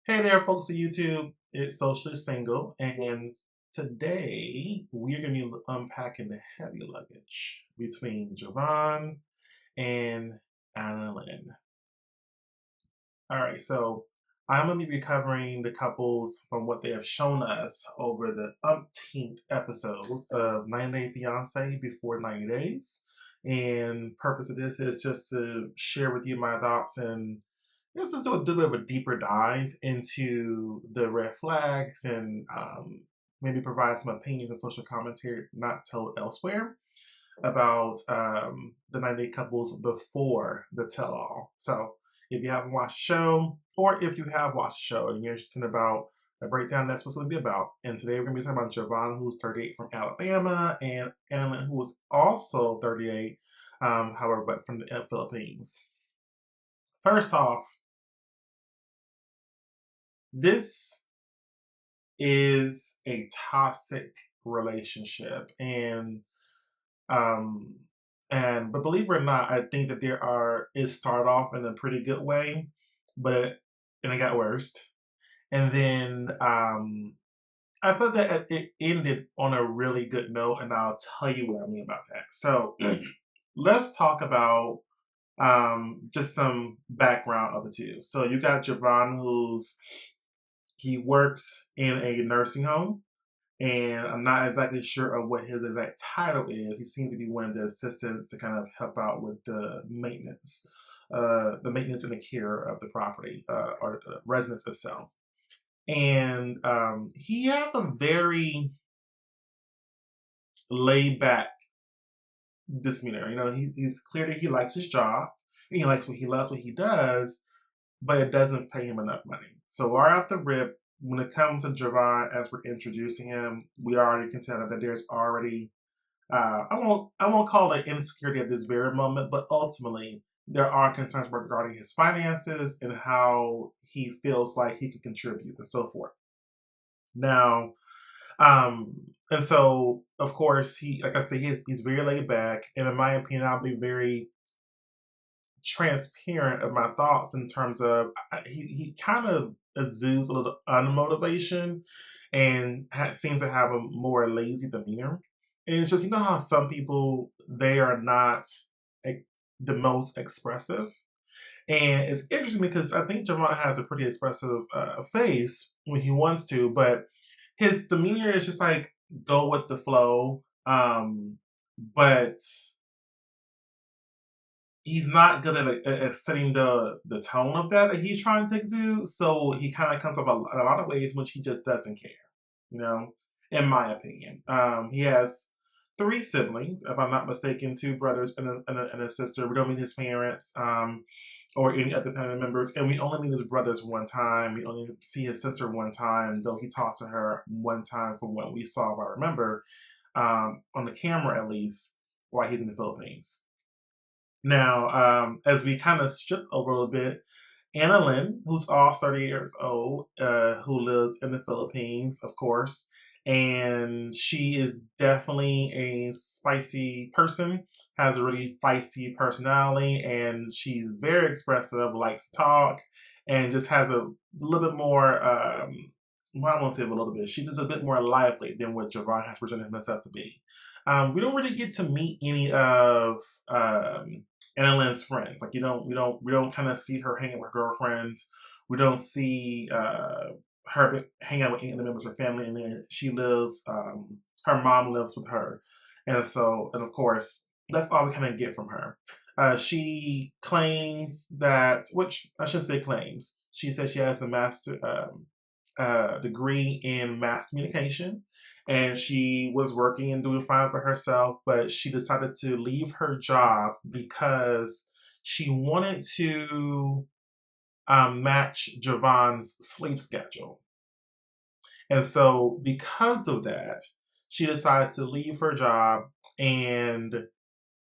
Hey there, folks of YouTube. It's Socially Single, and today we are going to be unpacking the heavy luggage between Jovon and Annalyn. All right, so I'm going to be recovering the couples from what they have shown us over the umpteenth episodes of 90 Day Fiance before 90 days. And purpose of this is just to share with you my thoughts and let's just do a bit of a deeper dive into the red flags and maybe provide some opinions and social commentary not told elsewhere about the 90 couples before the tell all. So if you haven't watched the show, or if you have watched the show and you're interested about a breakdown, that's what it's going to be about. And today we're going to be talking about Jovon, who's 38 from Alabama, and Annalyn, who is also 38, however, but from the Philippines. First off, this is a toxic relationship, um but believe it or not, I think that it started off in a pretty good way, but and it got worse. And then I thought that it ended on a really good note, and I'll tell you what I mean about that. So let's talk about just some background of the two. So you got Jovon, he works in a nursing home, and I'm not exactly sure of what his exact title is. He seems to be one of the assistants to kind of help out with the maintenance and the care of the property or the residence itself. And he has a very laid back demeanor. He's clear that he likes his job, and he loves what he does, but it doesn't pay him enough money. So right off the rip, when it comes to Jovon, as we're introducing him, we already can tell that there's already I won't call it insecurity at this very moment, but ultimately there are concerns regarding his finances and how he feels like he can contribute and so forth. Now, um, and so of course like I said, he's very laid back, and in my opinion, I'll be very transparent of my thoughts in terms of he kind of exudes a little unmotivation and seems to have a more lazy demeanor. And it's just, how some people, they are not the most expressive. And it's interesting because I think Jovon has a pretty expressive face when he wants to, but his demeanor is just like go with the flow. But he's not good at setting the tone of that he's trying to exude. So he kind of comes up in a lot of ways which he just doesn't care, you know, in my opinion. He has three siblings, if I'm not mistaken, two brothers and a sister. We don't meet his parents or any other family members. And we only meet his brothers one time. We only see his sister one time, though he talks to her one time from what we saw, if I remember, on the camera at least, while he's in the Philippines. Now, as we kind of shift over a little bit, Annalyn, who's also 30 years old, who lives in the Philippines, of course, and she is definitely a spicy person, has a really feisty personality, and she's very expressive, likes to talk, and just has a little bit more, well, I won't say a little bit, she's just a bit more lively than what Jovon has presented himself to be. We don't really get to meet any of Annalyn's friends. Like we don't kind of see her hanging with her girlfriends. We don't see her hang out with any of the members of her family, and then she lives. Her mom lives with her, and of course that's all we kind of get from her. She claims that, which I shouldn't say claims. She says she has a master degree in mass communication, and she was working and doing fine for herself, but she decided to leave her job because she wanted to match Jovon's sleep schedule. And so, because of that, she decides to leave her job and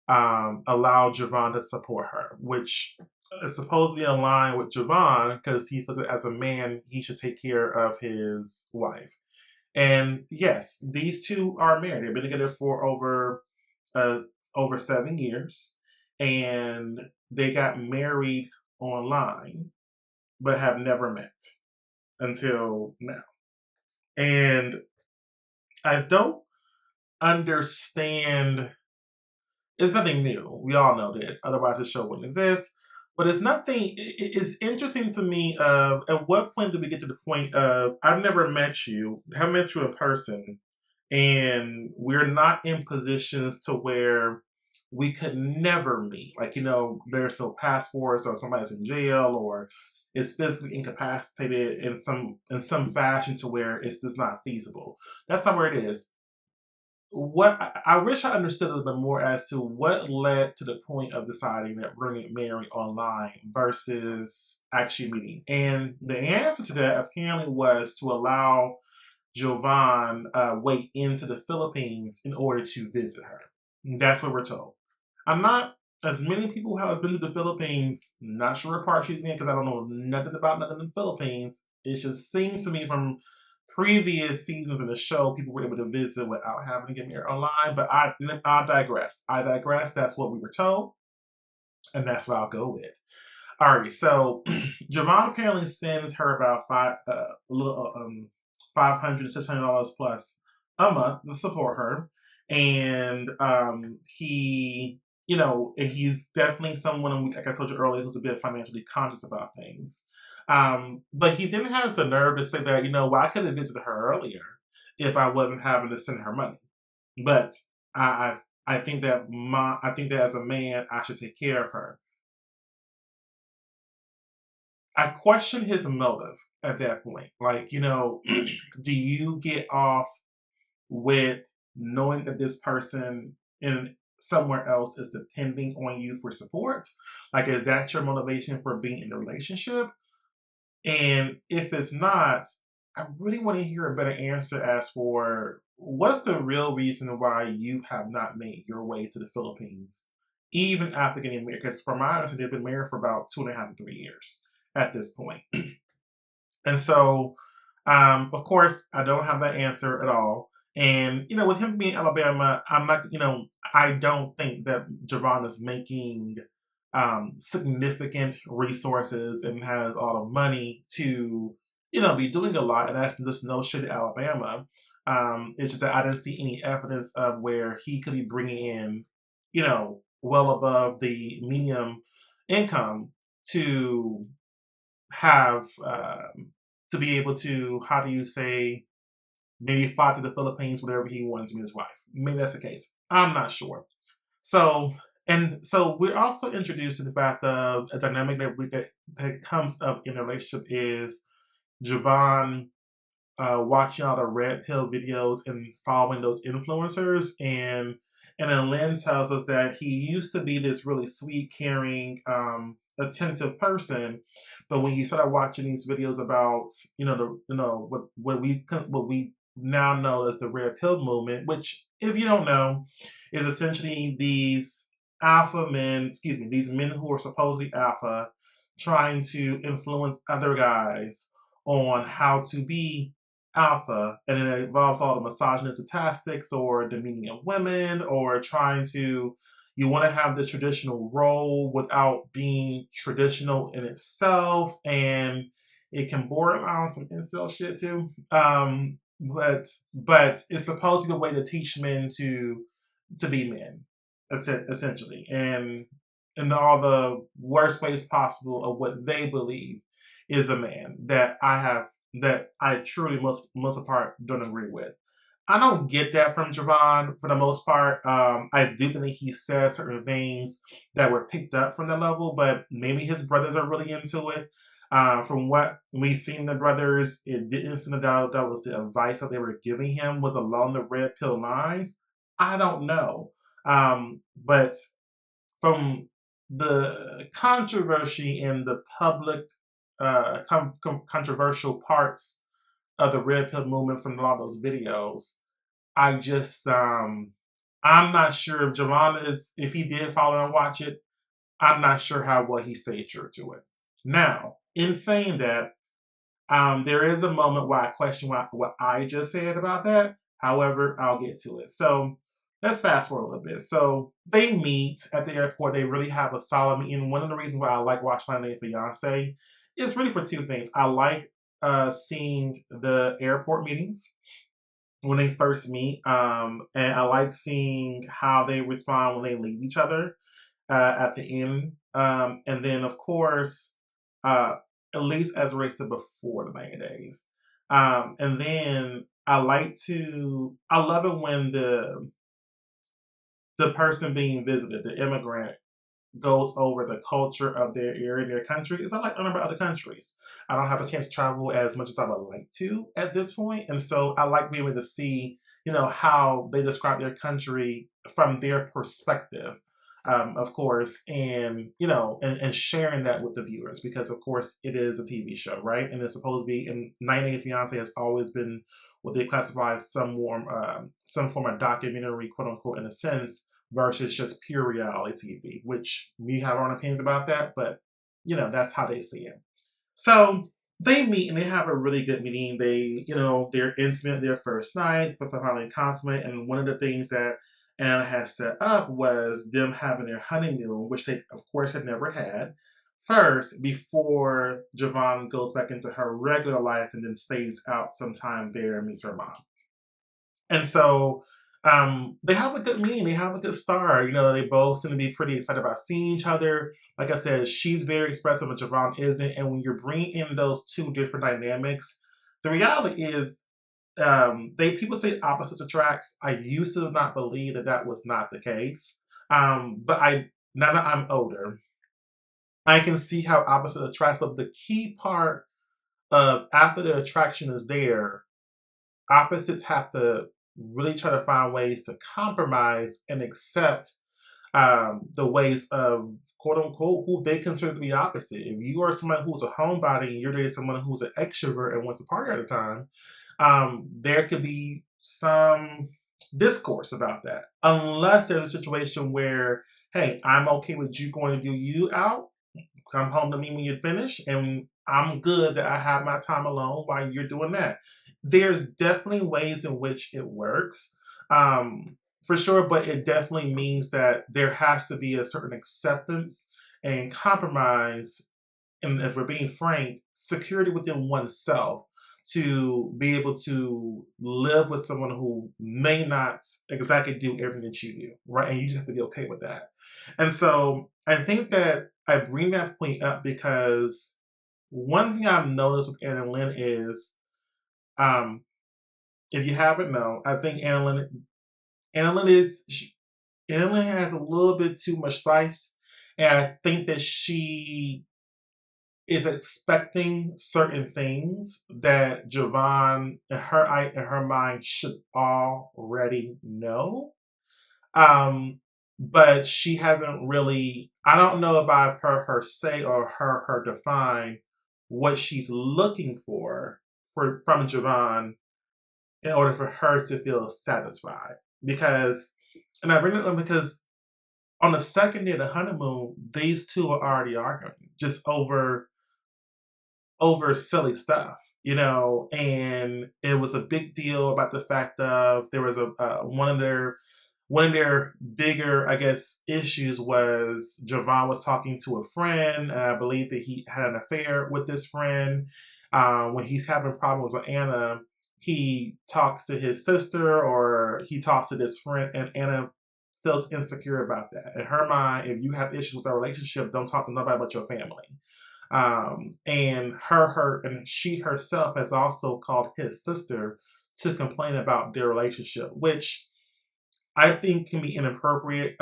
allow Jovon to support her, which is supposedly in line with Jovon because he feels that as a man, he should take care of his wife. And yes, these two are married. They've been together for over 7 years, and they got married online, but have never met. until now. And I don't understand. It's nothing new. We all know this. Otherwise, the show wouldn't exist. But it's nothing. It's interesting to me. Of at what point did we get to the point of I've never met you, have met you in person, and we're not in positions to where we could never meet. Like there's no passports, or somebody's in jail, or is physically incapacitated in some fashion to where it's just not feasible. That's not where it is. What I wish I understood a little bit more as to what led to the point of deciding that we're going to get married online versus actually meeting. And the answer to that apparently was to allow Jovon way into the Philippines in order to visit her. That's what we're told. I'm not, as many people have been to the Philippines, not sure what part she's in because I don't know nothing about nothing in the Philippines. It just seems to me from previous seasons of the show, people were able to visit without having to get married online. But I digress. I digress. That's what we were told, and that's what I'll go with. Alrighty, so Jovon apparently sends her about a little $500 to $600 plus a month to support her, and he's definitely someone, like I told you earlier, who's a bit financially conscious about things. But he then has the nerve to say that, well, I could have visited her earlier if I wasn't having to send her money. But I think that as a man, I should take care of her. I question his motive at that point. Like, do you get off with knowing that this person in somewhere else is depending on you for support? Like, is that your motivation for being in a relationship? And if it's not, I really want to hear a better answer as for what's the real reason why you have not made your way to the Philippines, even after getting married. Because from my understanding, they've been married for about 2.5 to 3 years at this point. And so, of course, I don't have that answer at all. And, with him being Alabama, I'm not, I don't think that Jovon is making significant resources and has all the money to, be doing a lot. And that's just no shit at Alabama. It's just that I didn't see any evidence of where he could be bringing in, well above the medium income to have to be able to, how do you say, maybe fly to the Philippines whenever he wanted to meet his wife. Maybe that's the case. I'm not sure. So we're also introduced to the fact of a dynamic that comes up in a relationship is Jovon watching all the red pill videos and following those influencers, and then Lynn tells us that he used to be this really sweet, caring, attentive person, but when he started watching these videos about what we now know as the red pill movement, which, if you don't know, is essentially these these men who are supposedly alpha, trying to influence other guys on how to be alpha, and it involves all the misogynistic tactics or demeaning of women, or trying to, you want to have this traditional role without being traditional in itself, and it can border on some incel shit too. But it's supposed to be a way to teach men to be men, essentially, and in all the worst ways possible of what they believe is a man that I truly most part don't agree with. I don't get that from Jovon for the most part. I do think that he says certain things that were picked up from that level, but maybe his brothers are really into it. From what we've seen the brothers, it didn't seem that was the advice that they were giving him was along the red pill lines. I don't know. But from the controversy in the public, controversial parts of the red pill movement from a lot of those videos, I just I'm not sure if Jovon if he did follow and watch it, I'm not sure how well he stayed true to it. Now, in saying that, there is a moment where I question what I just said about that. However, I'll get to it. So let's fast forward a little bit. So they meet at the airport. They really have a solid meeting. One of the reasons why I like watching my Fiance is really for two things. I like seeing the airport meetings when they first meet, and I like seeing how they respond when they leave each other at the end. And then, of course, uh, at least as relates to before the 90 days. And then I love it when the person being visited, the immigrant, goes over the culture of their area and their country. It's not like I about other countries. I don't have a chance to travel as much as I would like to at this point, and so I like being able to see, how they describe their country from their perspective, of course, and and sharing that with the viewers because, of course, it is a TV show, right? And it's supposed to be. And 90 Day Fiance has always been what they classify as some form of documentary, quote unquote, in a sense, versus just pure reality TV, which we have our own opinions about that, but that's how they see it. So they meet and they have a really good meeting. They're intimate their first night, for finally consummate. And one of the things that Anna has set up was them having their honeymoon, which they, of course, had never had first before Jovon goes back into her regular life and then stays out sometime there and meets her mom. And so they have a good meeting. They have a good start. They both seem to be pretty excited about seeing each other. Like I said, she's very expressive, and Jovon isn't. And when you're bringing in those two different dynamics, the reality is, people say opposites attracts. I used to not believe that that was not the case. But now that I'm older, I can see how opposite attracts. But the key part of after the attraction is there, opposites have to really try to find ways to compromise and accept the ways of quote unquote who they consider to be opposite. If you are someone who's a homebody and you're dating someone who's an extrovert and wants to party all the time, there could be some discourse about that. Unless there's a situation where, hey, I'm okay with you going to do you out, come home to me when you finish, and I'm good that I have my time alone while you're doing that. There's definitely ways in which it works, for sure, but it definitely means that there has to be a certain acceptance and compromise, and if we're being frank, security within oneself to be able to live with someone who may not exactly do everything that you do, right? And you just have to be okay with that. And so I think that I bring that point up because one thing I've noticed with Annalyn is, um, if you haven't known, I think Annalyn is Annalyn has a little bit too much spice, and I think that she is expecting certain things that Jovon in her mind should already know. Um, but she hasn't really. I don't know if I've heard her say or heard her define what she's looking for from Jovon in order for her to feel satisfied. Because, and I bring it up because on the second day of the honeymoon, these two are already arguing just over silly stuff, and it was a big deal about the fact of there was a one of their bigger, I guess, issues was Jovon was talking to a friend, and I believe that he had an affair with this friend. When he's having problems with Anna, he talks to his sister or he talks to this friend, and Anna feels insecure about that. In her mind, if you have issues with our relationship, don't talk to nobody but your family. And she herself has also called his sister to complain about their relationship, which I think can be inappropriate,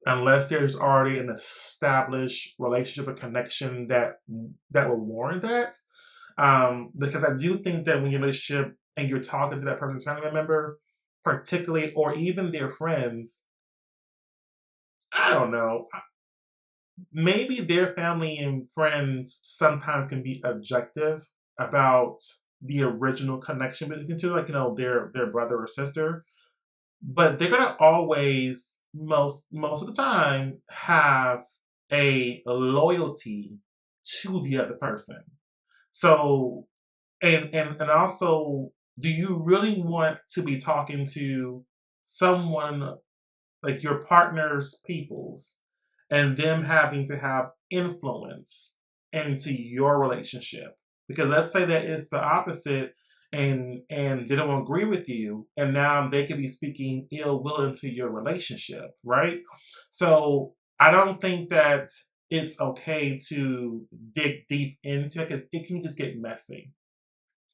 unless there's already an established relationship or connection that will warrant that. Because I do think that when you're in a relationship and you're talking to that person's family member, particularly, or even their friends, I don't know, maybe their family and friends sometimes can be objective about the original connection between the two, like their brother or sister, but they're gonna always most of the time have a loyalty to the other person. So and also, do you really want to be talking to someone like your partner's peoples and them having to have influence into your relationship? Because let's say that it's the opposite, and they don't agree with you, and now they could be speaking ill will into your relationship, right? So I don't think that it's okay to dig deep into it because it can just get messy.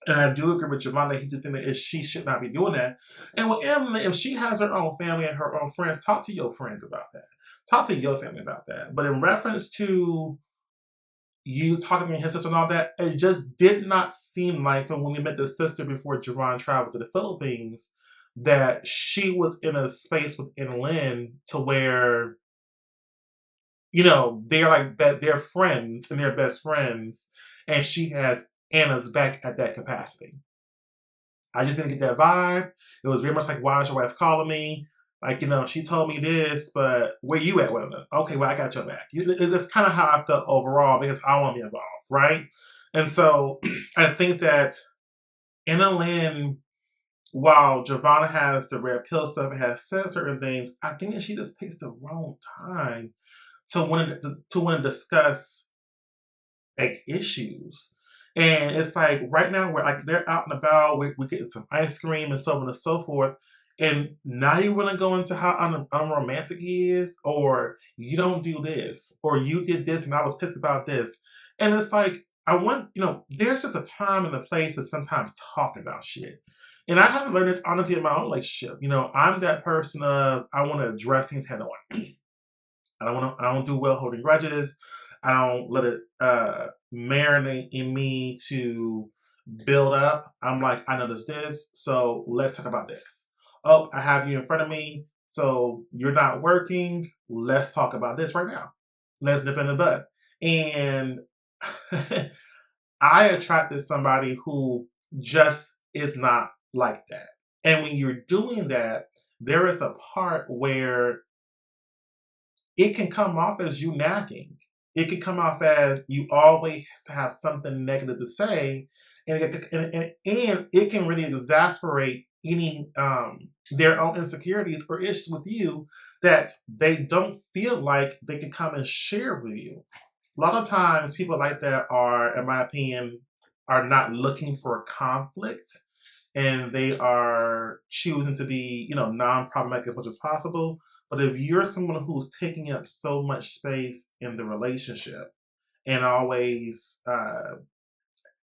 And I do agree with Jovon that he just think that she should not be doing that. And with Emily, if she has her own family and her own friends, talk to your friends about that. Talk to your family about that. But in reference to you talking to his sister and all that, it just did not seem like from when we met the sister before Jovon traveled to the Philippines that she was in a space with Annalyn to where, they're like they're friends and they're best friends, and she has Anna's back at that capacity. I just didn't get that vibe. It was very much like, why is your wife calling me? Like, she told me this, but where you at with it? Okay, well, I got your back. It's kind of how I felt overall because I want to be involved, right? And so I think that Anna Lynn, while Jovon has the red pill stuff and has said certain things, I think that she just picks the wrong time to want to discuss like issues. And it's like right now we're like they're out and about, we're getting some ice cream and so on and so forth. And now you want to go into how unromantic he is, or you don't do this, or you did this and I was pissed about this. And it's like, there's just a time and a place to sometimes talk about shit. And I had to learn this honestly in my own relationship. I'm that person of I want to address things head on. I don't do well holding grudges. I don't let it marinate in me to build up. I'm like, I noticed this, so let's talk about this. Oh, I have you in front of me, so you're not working. Let's talk about this right now. Let's nip in the bud. And I attracted somebody who just is not like that. And when you're doing that, there is a part where it can come off as you nagging. It can come off as you always have something negative to say, and it can really exasperate any their own insecurities or issues with you that they don't feel like they can come and share with you. A lot of times, people like that are, in my opinion, are not looking for conflict, and they are choosing to be, non-problematic as much as possible. But if you're someone who's taking up so much space in the relationship and always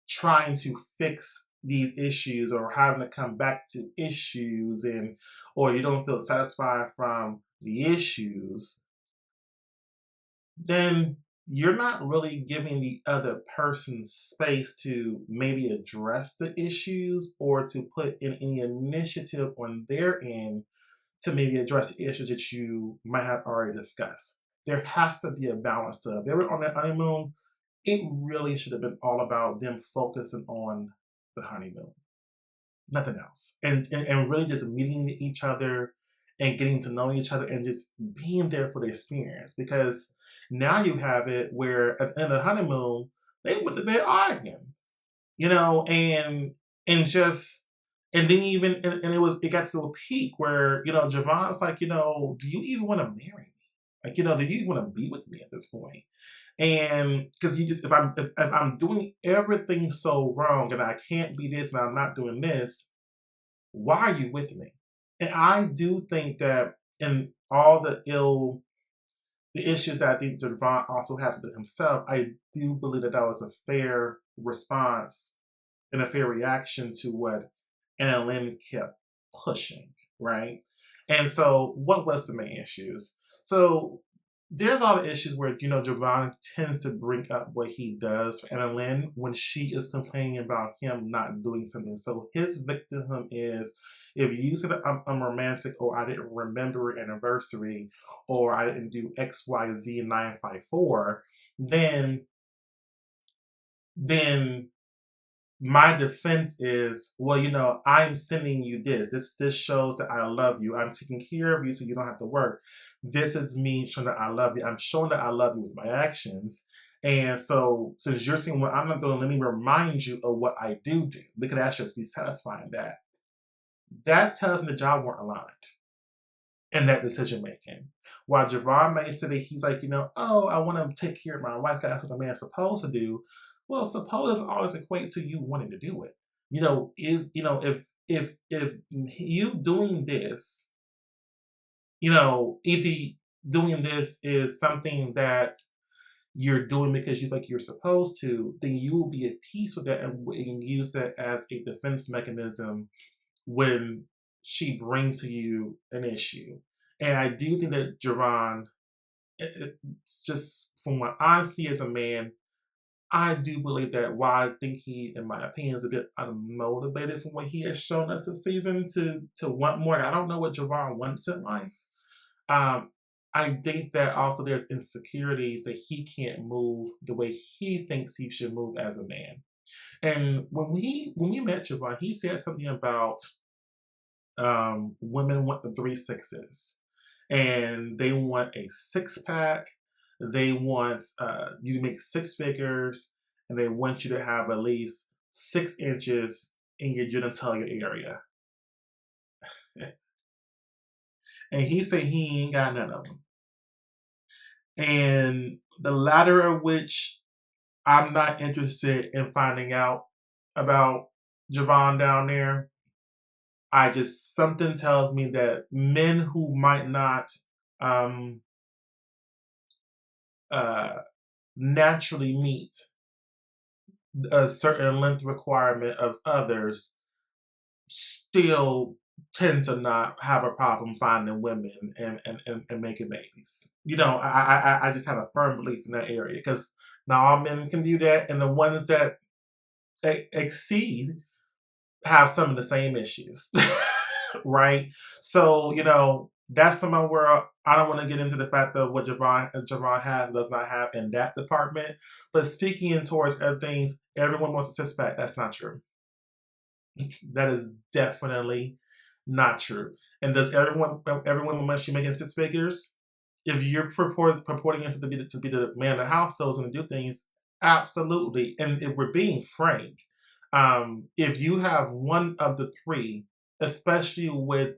trying to fix these issues or having to come back to issues or you don't feel satisfied from the issues, then you're not really giving the other person space to maybe address the issues or to put in any initiative on their end to maybe address the issues that you might have already discussed. There has to be a balance to it. They were on that honeymoon. It really should have been all about them focusing on the honeymoon, nothing else. And really just meeting each other and getting to know each other and just being there for the experience. Because now you have it where at the end of the honeymoon, they went to bed arguing, and just and then even and it got to a peak where Javon's like, do you even want to marry me? Like, do you even want to be with me at this point? And because you just if I'm doing everything so wrong and I can't be this and I'm not doing this, why are you with me? And I do think that in all the issues that I think Jovon also has with himself, I do believe that was a fair response and a fair reaction to what Anna Lynn kept pushing, right? And so, what was the main issues? So, there's all the issues where Jovon tends to bring up what he does for Anna Lynn when she is complaining about him not doing something. So his victim is, if you said I'm romantic, or I didn't remember an anniversary, or I didn't do XYZ 954, then my defense is, well, I'm sending you this. This shows that I love you. I'm taking care of you so you don't have to work. This is me showing that I love you. I'm showing that I love you with my actions. And so since you're saying what I'm not doing, let me remind you of what I do, because that's just be satisfying that. That tells me the job weren't aligned in that decision making. While Jovon may say that he's like, oh, I want to take care of my wife, that's what a man's supposed to do. Well, suppose doesn't always equate to you wanting to do it. Is if you doing this, either doing this is something that you're doing because you think you're supposed to, then you will be at peace with that and use that as a defense mechanism when she brings to you an issue. And I do think that Jovon, it's just from what I see as a man, I do believe that while I think he, in my opinion, is a bit unmotivated from what he has shown us this season to want more. I don't know what Jovon wants in life. Um, I think that also there's insecurities that he can't move the way he thinks he should move as a man. And when we met Jovon, he said something about women want the three sixes, and they want a six pack. They want you to make six figures, and they want you to have at least 6 inches in your genitalia area. And he said he ain't got none of them. And the latter of which I'm not interested in finding out about Jovon down there. I just something tells me that men who might not um, uh, naturally meet a certain length requirement of others still tend to not have a problem finding women and making babies. I just have a firm belief in that area because not all men can do that, and the ones that exceed have some of the same issues, right? So that's somewhere where I don't want to get into the fact of what Jovon has does not have in that department. But speaking towards other things, everyone wants a six pack. That's not true. That is definitely not true. And does everyone must you making six figures? If you're purporting yourself to be the man of the house, so is going to do things, absolutely. And if we're being frank, if you have one of the three, especially with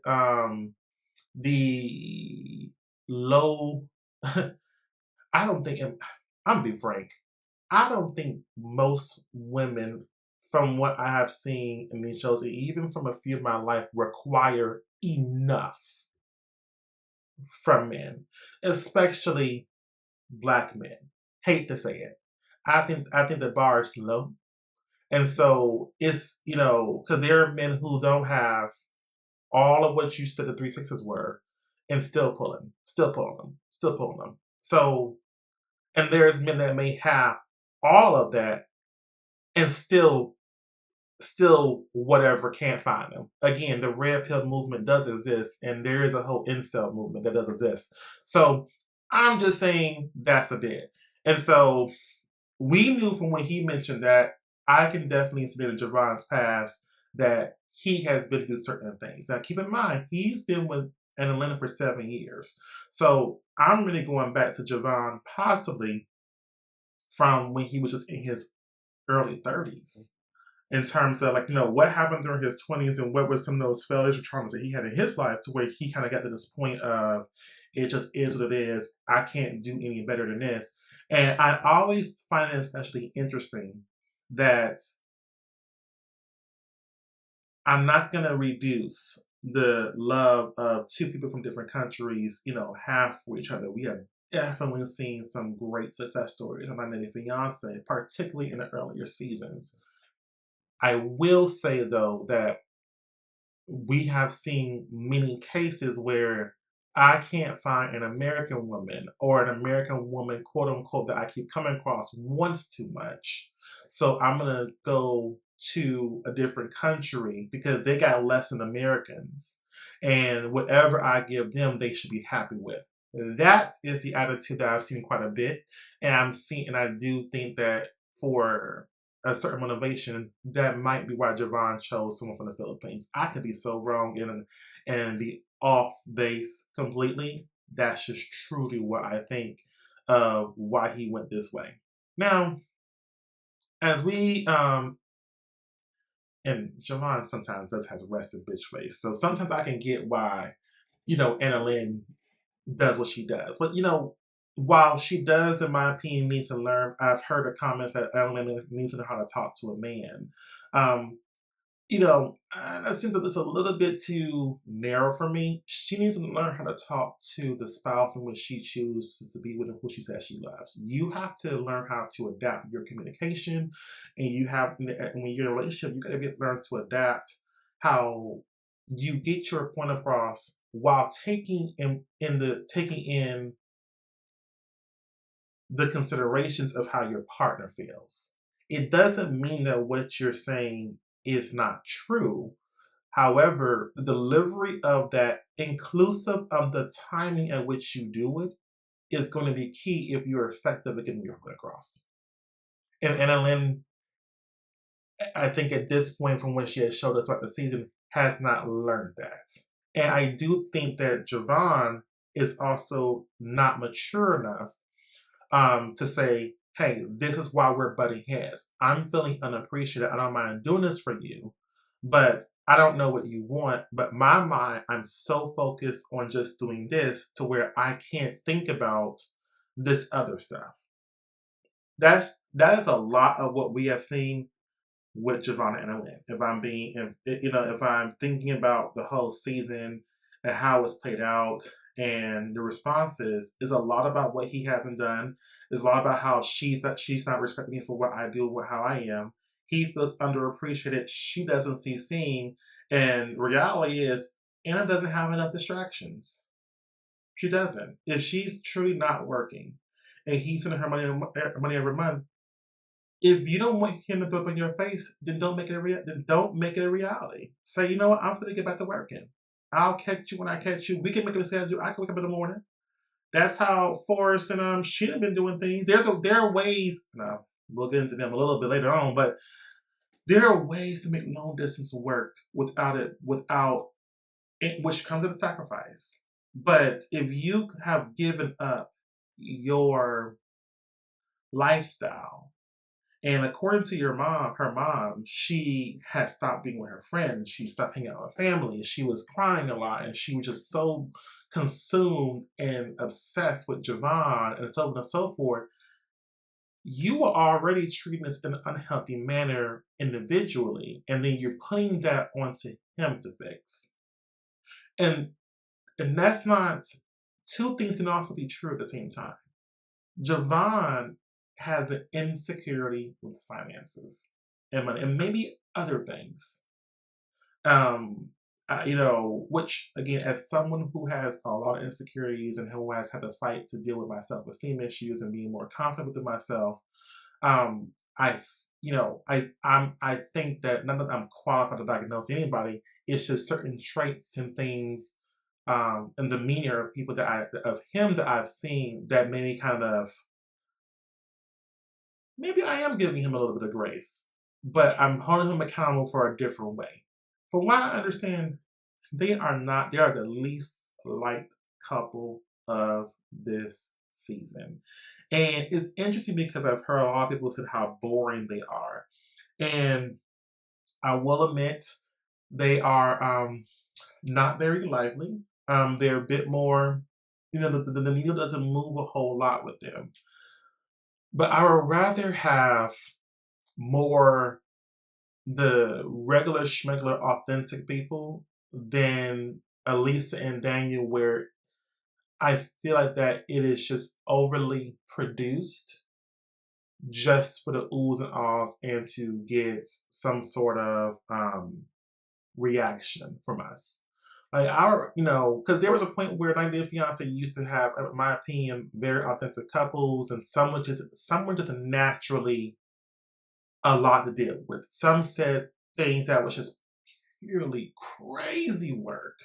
the low, I don't think. I'm gonna be frank. I don't think most women, from what I have seen in these shows, even from a few of my life, require enough from men, especially black men. Hate to say it. I think the bar is low. And so it's, because there are men who don't have all of what you said the three sixes were and still pulling them, still pulling them. So, and there's men that may have all of that and still whatever can't find them. Again, the red pill movement does exist, and there is a whole incel movement that does exist. So I'm just saying that's a bit. And so we knew from when he mentioned that I can definitely see in Jovon's past that he has been through certain things. Now keep in mind, he's been with Annalyn for 7 years. So I'm really going back to Jovon possibly from when he was just in his early 30s in terms of what happened during his 20s and what was some of those failures or traumas that he had in his life to where he kind of got to this point of it just is what it is. I can't do any better than this. And I always find it especially interesting that I'm not going to reduce the love of two people from different countries, half for each other. We have definitely seen some great success stories on My Fiance, particularly in the earlier seasons. I will say, though, that we have seen many cases where I can't find an American woman or an American woman, quote unquote, that I keep coming across wants too much. So I'm going to go to a different country because they got less than Americans. And whatever I give them, they should be happy with. That is the attitude that I've seen quite a bit. And I do think that for a certain motivation, that might be why Jovon chose someone from the Philippines. I could be so wrong and be off base completely. That's just truly what I think of why he went this way. Now, as we and Jovon sometimes does has a rested bitch face, so sometimes I can get why Annalyn does what she does, but while she does, in my opinion, need to learn, I've heard the comments that Annalyn needs to know how to talk to a man. Um, that seems like it's a little bit too narrow for me. She needs to learn how to talk to the spouse in which she chooses to be with and who she says she loves. You have to learn how to adapt your communication, and when you're in a relationship, you got to learn to adapt how you get your point across while taking in the considerations of how your partner feels. It doesn't mean that what you're saying is not true. However, the delivery of that, inclusive of the timing at which you do it, is going to be key if you're effective at getting your point across. And Annalyn, I think at this point, from what she has showed us throughout the season, has not learned that. And I do think that Jovon is also not mature enough to say, hey, this is why we're butting heads. I'm feeling unappreciated. I don't mind doing this for you, but I don't know what you want. But my mind, I'm so focused on just doing this to where I can't think about this other stuff. That is a lot of what we have seen with Jovon Anna. If I'm thinking about the whole season and how it's played out and the responses, is a lot about what he hasn't done. Is a lot about how she's not respecting me for what I do, how I am. He feels underappreciated. She doesn't see seen, and reality is Anna doesn't have enough distractions. She doesn't. If she's truly not working, and he's sending her money every month, if you don't want him to throw up in your face, then don't make it a reality. Say, you know what, I'm gonna get back to working. I'll catch you when I catch you. We can make a schedule. I can wake up in the morning. That's how Forrest and she have been doing things. There are ways. Now we'll get into them a little bit later on, but there are ways to make long distance work without it, which comes at a sacrifice. But if you have given up your lifestyle, and according to her mom, she had stopped being with her friends. She stopped hanging out with family. She was crying a lot, and she was just so consumed and obsessed with Jovon and so on and so forth. You were already treating this in an unhealthy manner individually, and then you're putting that onto him to fix. And that's not, two things can also be true at the same time. Jovon has an insecurity with finances and money, and maybe other things. Which again, as someone who has a lot of insecurities and who has had to fight to deal with my self-esteem issues and being more confident within myself, I, I think that none of I'm qualified to diagnose anybody. It's just certain traits and things, and demeanor of people of him that I've seen that made me kind of, maybe I am giving him a little bit of grace, but I'm holding him accountable for a different way. From what I understand, they are the least liked couple of this season. And it's interesting because I've heard a lot of people say how boring they are. And I will admit, they are not very lively. They're a bit more, the needle doesn't move a whole lot with them. But I would rather have more the regular schmegular authentic people than Elisa and Daniel, where I feel like that it is just overly produced just for the oohs and ahs and to get some sort of reaction from us. Like because there was a point where 90 Day Fiance used to have, in my opinion, very authentic couples, and someone just naturally a lot to deal with. Some said things that was just purely crazy work.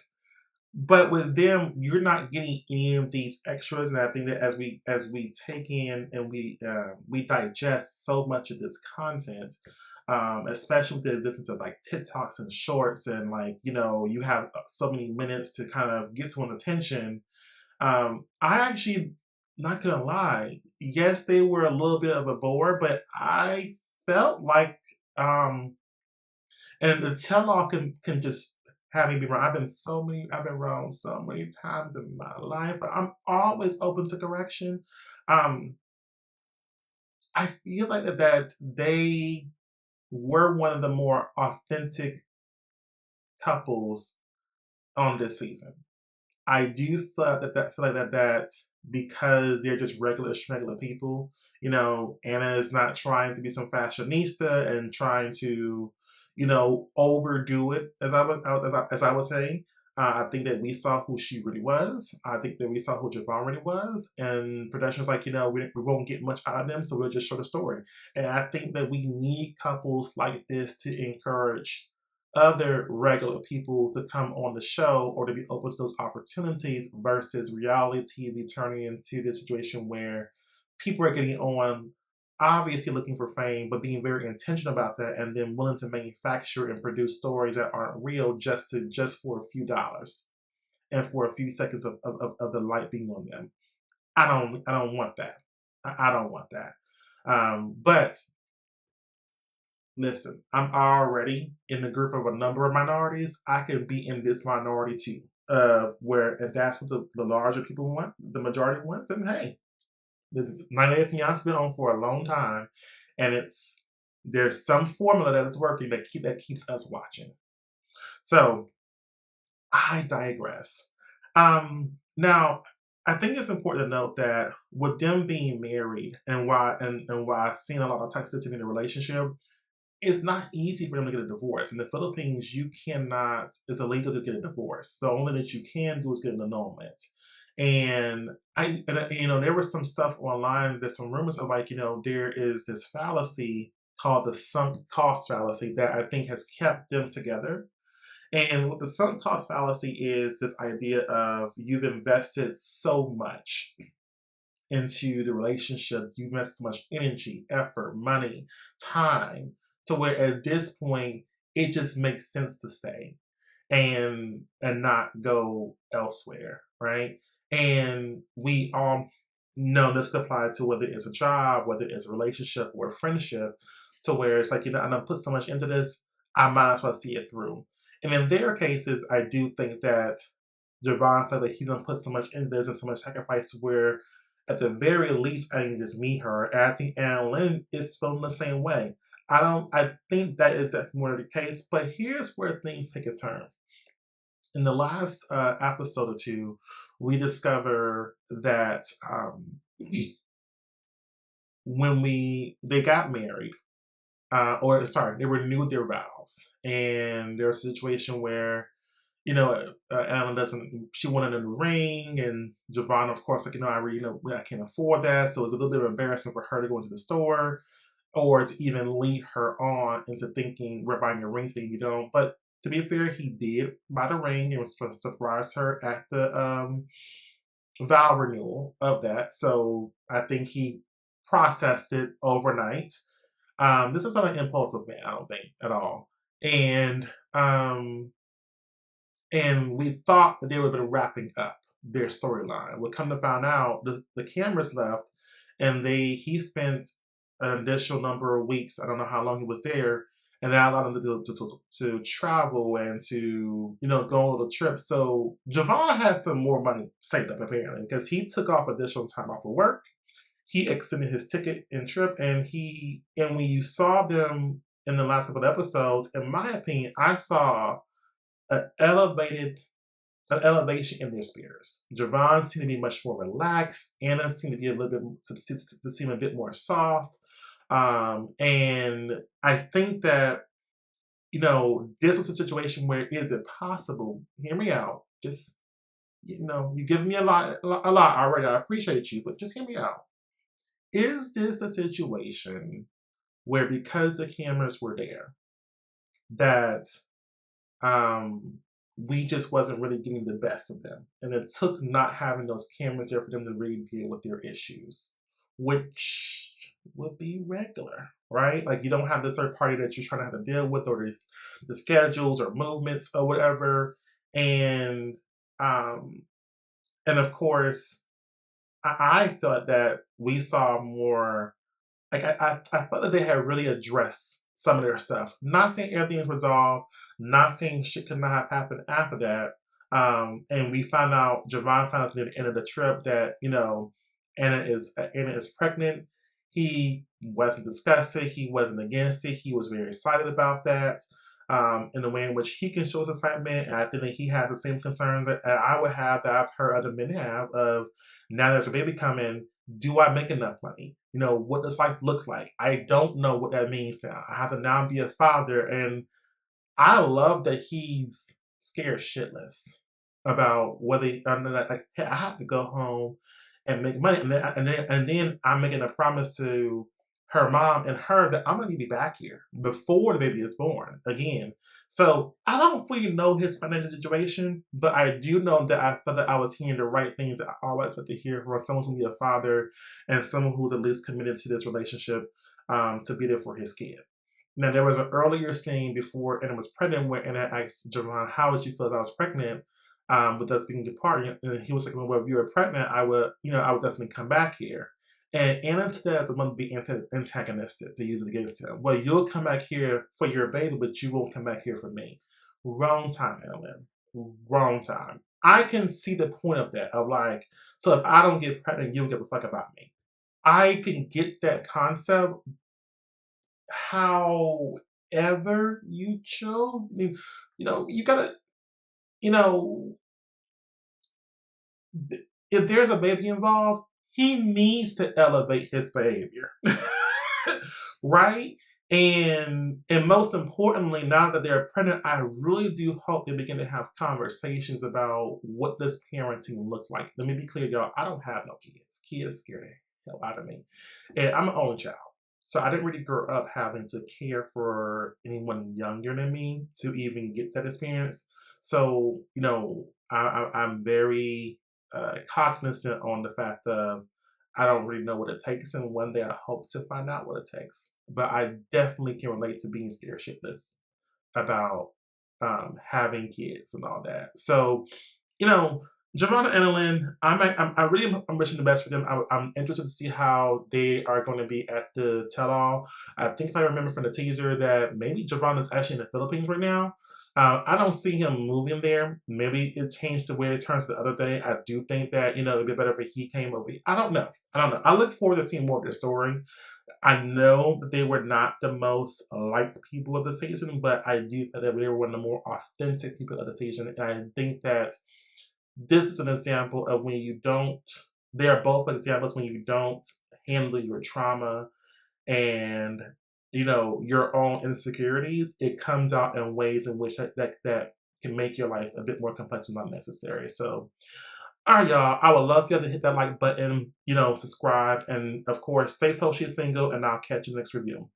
But with them, you're not getting any of these extras, and I think that as we take in and we digest so much of this content, especially with the existence of like TikToks and shorts, and you have so many minutes to kind of get someone's attention. I actually, not gonna lie, yes, they were a little bit of a bore, but I felt like, and the tell-all can just having been wrong. I've been wrong so many times in my life, but I'm always open to correction. Um, I feel like that they were one of the more authentic couples on this season. I do feel like that because they're just regular people. Anna is not trying to be some fashionista and trying to, overdo it. As I was saying, I think that we saw who she really was. I think that we saw who Jovon really was, and production's like, we won't get much out of them, so we'll just show the story. And I think that we need couples like this to encourage other regular people to come on the show or to be open to those opportunities versus reality TV turning into this situation where people are getting on obviously looking for fame but being very intentional about that and then willing to manufacture and produce stories that aren't real just for a few dollars and for a few seconds of the light being on them. I don't want that. I don't want that. But listen, I'm already in the group of a number of minorities. I could be in this minority too. Where if that's what the larger people want, the majority wants, then hey, the 90 Day Fiance been on for a long time, and there's some formula that is working that keeps us watching. So I digress. Now I think it's important to note that with them being married and why I've seen a lot of toxicity in the relationship, it's not easy for them to get a divorce. In the Philippines, it's illegal to get a divorce. The only that you can do is get an annulment. There was some stuff online, there's some rumors of like, there is this fallacy called the sunk cost fallacy that I think has kept them together. And what the sunk cost fallacy is this idea of you've invested so much into the relationship. You invest so much energy, effort, money, time, to where at this point it just makes sense to stay and not go elsewhere, right? And we all know this could apply to whether it's a job, whether it's a relationship or a friendship, to where it's like, I don't put so much into this, I might as well see it through. And in their cases, I do think that Jovon felt like he done put so much into this and so much sacrifice where at the very least I can just meet her. And I think Annalyn is feeling the same way. I think that is more the case, but here's where things take a turn. In the last episode or two, we discover that when they got married, or sorry, they renewed their vows, and there's a situation where Anna doesn't. She wanted a new ring, and Jovon, of course, like I can't afford that, so it's a little bit embarrassing for her to go into the store, or to even lead her on into thinking we're buying a ring today. You don't. But to be fair, he did buy the ring. It was supposed to surprise her at the vow renewal of that. So I think he processed it overnight. This is not an impulsive man, I don't think at all, and we thought that they would have been wrapping up their storyline. But come to find out, the cameras left, and he spent an additional number of weeks. I don't know how long he was there, and that allowed him to travel and to go on little trips. So Jovon has some more money saved up apparently because he took off additional time off of work. He extended his ticket and trip, and when you saw them in the last couple of episodes, in my opinion, I saw an elevated an elevation in their spirits. Jovon seemed to be much more relaxed. Anna seemed to be a little bit to seem a bit more soft. And I think that this was a situation where is it possible? Hear me out. Just you give me a lot already. I appreciate you, but just hear me out. Is this a situation where because the cameras were there, that we just wasn't really getting the best of them. And it took not having those cameras there for them to really deal with their issues, which would be regular, right? Like you don't have the third party that you're trying to have to deal with or the schedules or movements or whatever. And of course, I felt that we saw more, like I felt that they had really addressed some of their stuff. Not saying everything is resolved, not saying shit could not have happened after that. And we found out, Jovon found out near the end of the trip that, Anna is pregnant. He wasn't disgusted. He wasn't against it. He was very excited about that. In the way in which he can show his excitement, and I think that he has the same concerns that I would have, that I've heard other men have, of now there's a baby coming. Do I make enough money? What does life look like? I don't know what that means now. I have to now be a father, and I love that he's scared shitless about whether like, hey, I have to go home and make money, and then I'm making a promise to her mom and her that I'm gonna be back here before the baby is born again. So I don't fully know his financial situation, but I do know that I felt that I was hearing the right things that I always want to hear from someone who's gonna be a father and someone who's at least committed to this relationship, to be there for his kid. Now, there was an earlier scene before Anna was pregnant where Anna asked Jovon, how would you feel if I was pregnant, with us being apart? And he was like, well, if you were pregnant, I would definitely come back here. And Anna today is going to be antagonistic, to use it against him. Well, you'll come back here for your baby, but you won't come back here for me. Wrong time, Annalyn. Wrong time. I can see the point of that, of like, so if I don't get pregnant, you don't give a fuck about me. I can get that concept. However you chose, you gotta, you know, if there's a baby involved, he needs to elevate his behavior, right? And most importantly, now that they're pregnant, I really do hope they begin to have conversations about what does parenting look like. Let me be clear, y'all. I don't have no kids. Kids scare the hell out of me, and I'm an only child. So I didn't really grow up having to care for anyone younger than me to even get that experience. So, I'm very cognizant on the fact of I don't really know what it takes, and one day I hope to find out what it takes. But I definitely can relate to being scared shitless about having kids and all that. So, you know, Jovon Annalyn, I really am wishing the best for them. I'm interested to see how they are going to be at the tell-all. I think if I remember from the teaser that maybe Jovon is actually in the Philippines right now. I don't see him moving there. Maybe it changed to where it turns the other day. I do think that, it'd be better if he came over. I don't know. I look forward to seeing more of their story. I know that they were not the most liked people of the season, but I do think that they were one of the more authentic people of the season. And I think that this is an example of when you don't, they are both examples when you don't handle your trauma and, your own insecurities. It comes out in ways in which that can make your life a bit more complex and unnecessary. So, all right, y'all. I would love for y'all to hit that like button, subscribe, and of course, stay socially single, and I'll catch you next review.